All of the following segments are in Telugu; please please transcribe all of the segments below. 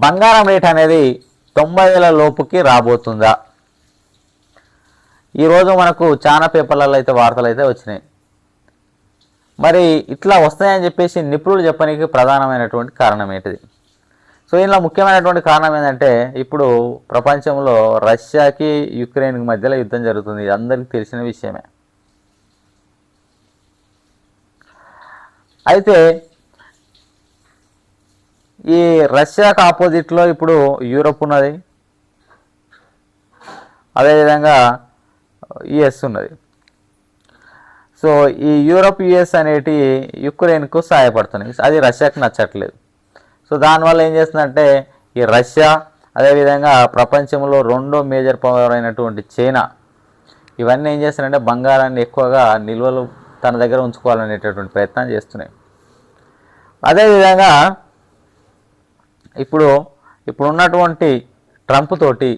బంగారం రేట్ అనేది 90,000 లోపుకి రాబోతుందా? ఈరోజు మనకు చాలా పేపర్లలో అయితే వార్తలు అయితే వచ్చినాయి. మరి ఇట్లా వస్తాయని చెప్పేసి నిపుణులు చెప్పడానికి ప్రధానమైనటువంటి కారణం ఏంటిది? సో ఇందులో ముఖ్యమైనటువంటి కారణం ఏంటంటే ఇప్పుడు ప్రపంచంలో రష్యాకి యుక్రెయిన్కి మధ్యలో యుద్ధం జరుగుతుంది. ఇది అందరికీ తెలిసిన విషయమే. అయితే ఈ రష్యాకు ఆపోజిట్లో ఇప్పుడు యూరోప్ ఉన్నది, అదేవిధంగా యుఎస్ ఉన్నది. సో ఈ యూరోప్ యుఎస్ అనేటి యుక్రెయిన్కు సహాయపడుతున్నాయి. అది రష్యాకు నచ్చట్లేదు. సో దానివల్ల ఏం చేస్తుందంటే ఈ రష్యా అదేవిధంగా ప్రపంచంలో రెండో మేజర్ పవర్ అయినటువంటి చైనా ఇవన్నీ ఏం చేస్తున్నాయంటే బంగారాన్ని ఎక్కువగా నిల్వలు తన దగ్గర ఉంచుకోవాలనేటటువంటి ప్రయత్నం చేస్తున్నాయి. అదేవిధంగా ఇప్పుడు ఉన్నటువంటి ట్రంప్ తోటి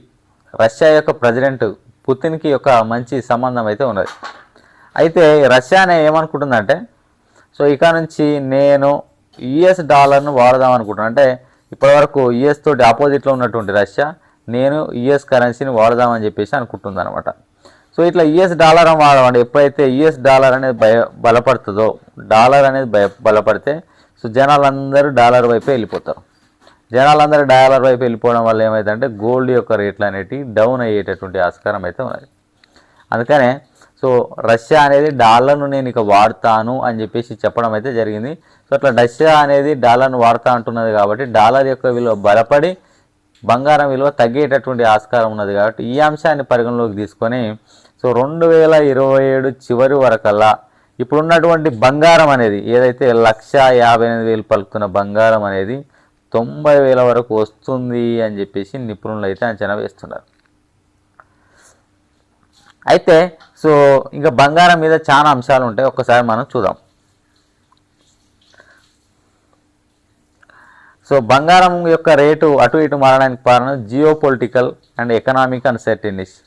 రష్యా యొక్క ప్రెసిడెంట్ పుతిన్కి ఒక మంచి సంబంధం అయితే ఉన్నది. అయితే రష్యానే ఏమనుకుంటుందంటే సో ఇక నుంచి నేను యుఎస్ డాలర్ను వాడదాం అనుకుంటున్నాను. అంటే ఇప్పటివరకు యుఎస్ తోటి ఆపోజిట్లో ఉన్నటువంటి రష్యా నేను యుఎస్ కరెన్సీని వాడదామని చెప్పేసి అనుకుంటుంది అనమాట. సో ఇట్లా యుఎస్ డాలర్ వాడమండి. ఎప్పుడైతే యుఎస్ డాలర్ అనేది బలపడుతుందో, డాలర్ అనేది బలపడితే సో జనాలందరూ డాలర్ వైపే వెళ్ళిపోతారు. జనాలందరూ డాలర్ వైపు వెళ్ళిపోవడం వల్ల ఏమైందంటే గోల్డ్ యొక్క రేట్లు అనేవి డౌన్ అయ్యేటటువంటి ఆస్కారం అయితే ఉన్నది. అందుకనే సో రష్యా అనేది డాలర్ను నేను ఇక వాడతాను అని చెప్పేసి చెప్పడం అయితే జరిగింది. సో అట్లా రష్యా అనేది డాలర్ను వాడుతూ అంటున్నది కాబట్టి డాలర్ యొక్క విలువ బలపడి బంగారం విలువ తగ్గేటటువంటి ఆస్కారం ఉన్నది. కాబట్టి ఈ అంశాన్ని పరిగణలోకి తీసుకొని సో 2027 చివరి వరకల్లా ఇప్పుడున్నటువంటి బంగారం అనేది ఏదైతే 1,58,000 పలుకుతున్న బంగారం అనేది 90,000 వరకు వస్తుంది అని చెప్పేసి నిపుణులు అయితే అంచనా వేస్తున్నారు. అయితే సో ఇంకా బంగారం మీద చాలా అంశాలు ఉంటాయి, ఒక్కసారి మనం చూద్దాం. సో బంగారం యొక్క రేటు అటు ఇటు మారడానికి కారణం geo political and economic uncertainties.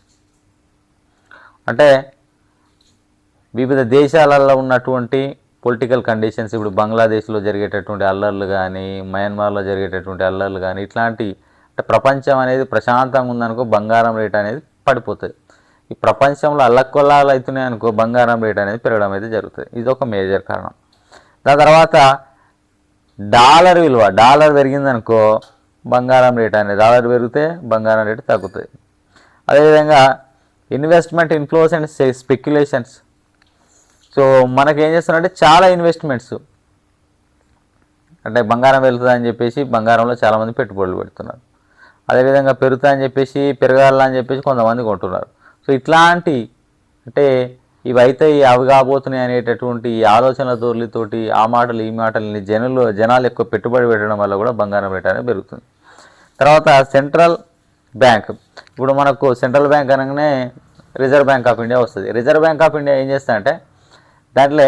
అంటే వివిధ దేశాలలో ఉన్నటువంటి పొలిటికల్ కండిషన్స్, ఇప్పుడు బంగ్లాదేశ్లో జరిగేటటువంటి అల్లర్లు కానీ, మయన్మార్లో జరిగేటటువంటి అల్లర్లు కానీ, ఇట్లాంటి అంటే ప్రపంచం అనేది ప్రశాంతంగా ఉందనుకో బంగారం రేట్ అనేది పడిపోతుంది. ఈ ప్రపంచంలో అల్లకొల్లాలు అవుతున్నాయి అనుకో బంగారం రేట్ అనేది పెరగడం అయితే జరుగుతుంది. ఇది ఒక మేజర్ కారణం. దాని తర్వాత డాలర్ విలువ, డాలర్ పెరిగిందనుకో బంగారం రేట్ అనేది, డాలర్ పెరిగితే బంగారం రేటు తగ్గుతుంది. అదేవిధంగా investment inflows and speculations. So మనకేం చేస్తున్నారంటే చాలా ఇన్వెస్ట్మెంట్స్ అంటే బంగారం వెళ్తుందని చెప్పేసి బంగారంలో చాలామంది పెట్టుబడులు పెడుతున్నారు. అదేవిధంగా పెరుగుతుందని చెప్పేసి పెరగాలని చెప్పేసి కొంతమంది కొంటున్నారు. సో ఇట్లాంటి అంటే ఇవైతే అవి కాబోతున్నాయి అనేటటువంటి ఆలోచనల ధోరణితోటి ఆ మాటలు ఈ మాటలని జనాలు ఎక్కువ పెట్టుబడి పెట్టడం వల్ల కూడా బంగారం రేట్ అనేది పెరుగుతుంది. తర్వాత సెంట్రల్ బ్యాంక్. ఇప్పుడు మనకు సెంట్రల్ బ్యాంక్ అనగానే రిజర్వ్ బ్యాంక్ ఆఫ్ ఇండియా వస్తుంది. రిజర్వ్ బ్యాంక్ ఆఫ్ ఇండియా ఏం చేస్తారంటే దాంట్లో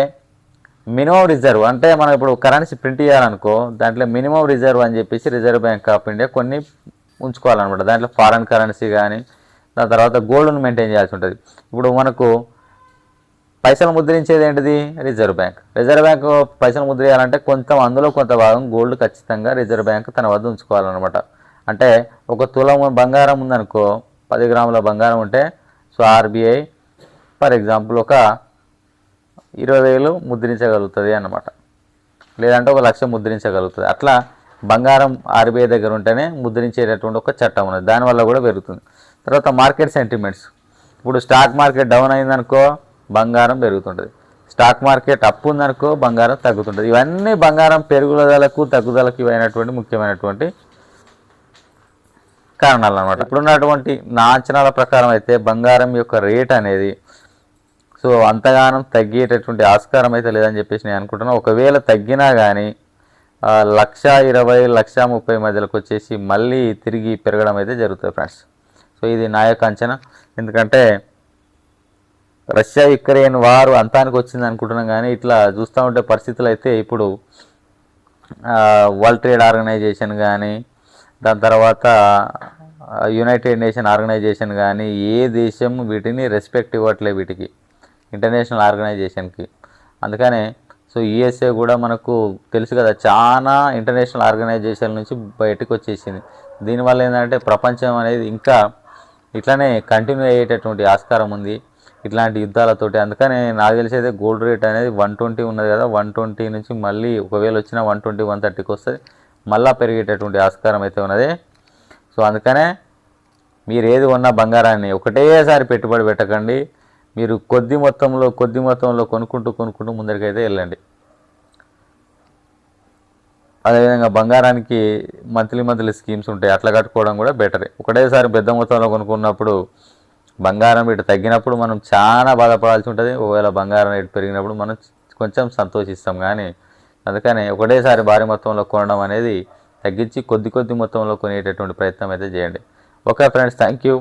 మినిమం రిజర్వ్ అంటే మనం ఇప్పుడు కరెన్సీ ప్రింట్ చేయాలనుకో దాంట్లో మినిమం రిజర్వ్ అని చెప్పేసి రిజర్వ్ బ్యాంక్ ఆఫ్ ఇండియా కొన్ని ఉంచుకోవాలన్నమాట. దాంట్లో ఫారెన్ కరెన్సీ కానీ దాని తర్వాత గోల్డ్ను మెయింటైన్ చేయాల్సి ఉంటుంది. ఇప్పుడు మనకు పైసలు ముద్రించేది ఏంటిది? Reserve bank. రిజర్వ్ బ్యాంక్ పైసలు ముద్రేయాలంటే అందులో కొంత భాగం గోల్డ్ ఖచ్చితంగా రిజర్వ్ బ్యాంక్ తన వద్ద ఉంచుకోవాలన్నమాట. అంటే ఒక తులం బంగారం ఉందనుకో, 10 గ్రాముల బంగారం ఉంటే సో ఆర్బీఐ ఫర్ ఎగ్జాంపుల్ ఒక 20,000 ముద్రించగలుగుతుంది అన్నమాట, లేదంటే 1,00,000 ముద్రించగలుగుతుంది. అట్లా బంగారం ఆర్బీఐ దగ్గర ఉంటేనే ముద్రించేటటువంటి ఒక చట్టం ఉన్నది, దానివల్ల కూడా పెరుగుతుంది. తర్వాత మార్కెట్ సెంటిమెంట్స్. ఇప్పుడు స్టాక్ మార్కెట్ డౌన్ అయిందనుకో బంగారం పెరుగుతుంటుంది, స్టాక్ మార్కెట్ అప్ ఉందనుకో బంగారం తగ్గుతుంటుంది. ఇవన్నీ బంగారం పెరుగుదలకు తగ్గుదలకు ఇవైనటువంటి ముఖ్యమైనటువంటి కారణాలు అన్నమాట. ఇప్పుడున్నటువంటి నా అంచనాల ప్రకారం అయితే బంగారం యొక్క రేట్ అనేది సో అంతగానం తగ్గేటటువంటి ఆస్కారం అయితే లేదని చెప్పేసి నేను అనుకుంటున్నాను. ఒకవేళ తగ్గినా కానీ 1,20,000 1,30,000 మధ్యలోకి వచ్చేసి మళ్ళీ తిరిగి పెరగడం అయితే జరుగుతుంది ఫ్రెండ్స్. సో ఇది నా యొక్క అంచనా. ఎందుకంటే రష్యా యుక్రెయిన్ వారు అంతానికి వచ్చింది అనుకుంటున్నాం, కానీ ఇట్లా చూస్తూ ఉంటే పరిస్థితులు అయితే ఇప్పుడు వరల్డ్ ట్రేడ్ ఆర్గనైజేషన్ కానీ దాని తర్వాత యునైటెడ్ నేషన్ ఆర్గనైజేషన్ కానీ ఏ దేశం వీటిని రెస్పెక్ట్ ఇవ్వట్లే వీటికి, ఇంటర్నేషనల్ ఆర్గనైజేషన్కి. అందుకనే సో యుఎస్ఏ కూడా మనకు తెలుసు కదా, చాలా ఇంటర్నేషనల్ ఆర్గనైజేషన్ నుంచి బయటకు వచ్చేసింది. దీనివల్ల ఏంటంటే ప్రపంచం అనేది ఇంకా ఇట్లానే కంటిన్యూ అయ్యేటటువంటి ఆస్కారం ఉంది ఇట్లాంటి యుద్ధాలతోటి. అందుకనే నాకు తెలిసేదే గోల్డ్ రేట్ అనేది 120 ఉన్నది కదా, 120 నుంచి మళ్ళీ ఒకవేళ వచ్చినా 120, 130కి వస్తుంది, మళ్ళీ పెరిగేటటువంటి ఆస్కారం అయితే ఉన్నది. సో అందుకనే మీరు ఏది కొన్నా బంగారాన్ని ఒకటేసారి పెట్టుబడి పెట్టకండి. మీరు కొద్ది మొత్తంలో కొనుక్కుంటూ ముందరికైతే వెళ్ళండి. అదేవిధంగా బంగారానికి మంత్లీ స్కీమ్స్ ఉంటాయి, అట్లా కట్టుకోవడం కూడా బెటరే. ఒకటేసారి పెద్ద మొత్తంలో కొనుక్కున్నప్పుడు బంగారం రేటు తగ్గినప్పుడు మనం చాలా బాధపడాల్సి ఉంటుంది. ఒకవేళ బంగారం రేటు పెరిగినప్పుడు మనం కొంచెం సంతోషిస్తాం. కానీ అందుకని ఒకటేసారి భారీ మొత్తంలో కొనడం అనేది తగ్గించి కొద్ది మొత్తంలో కొనేటటువంటి ప్రయత్నం అయితే చేయండి. Okay friends, thank you.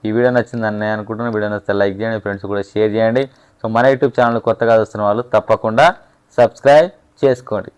ఈ వీడియో నచ్చిందని నేను అనుకుంటున్నాను. వీడియో నచ్చితే లైక్ చేయండి, ఫ్రెండ్స్ కూడా షేర్ చేయండి. సో మన యూట్యూబ్ ఛానల్ కొత్తగా చూస్తున్న వాళ్ళు తప్పకుండా సబ్స్క్రైబ్ చేసుకోండి.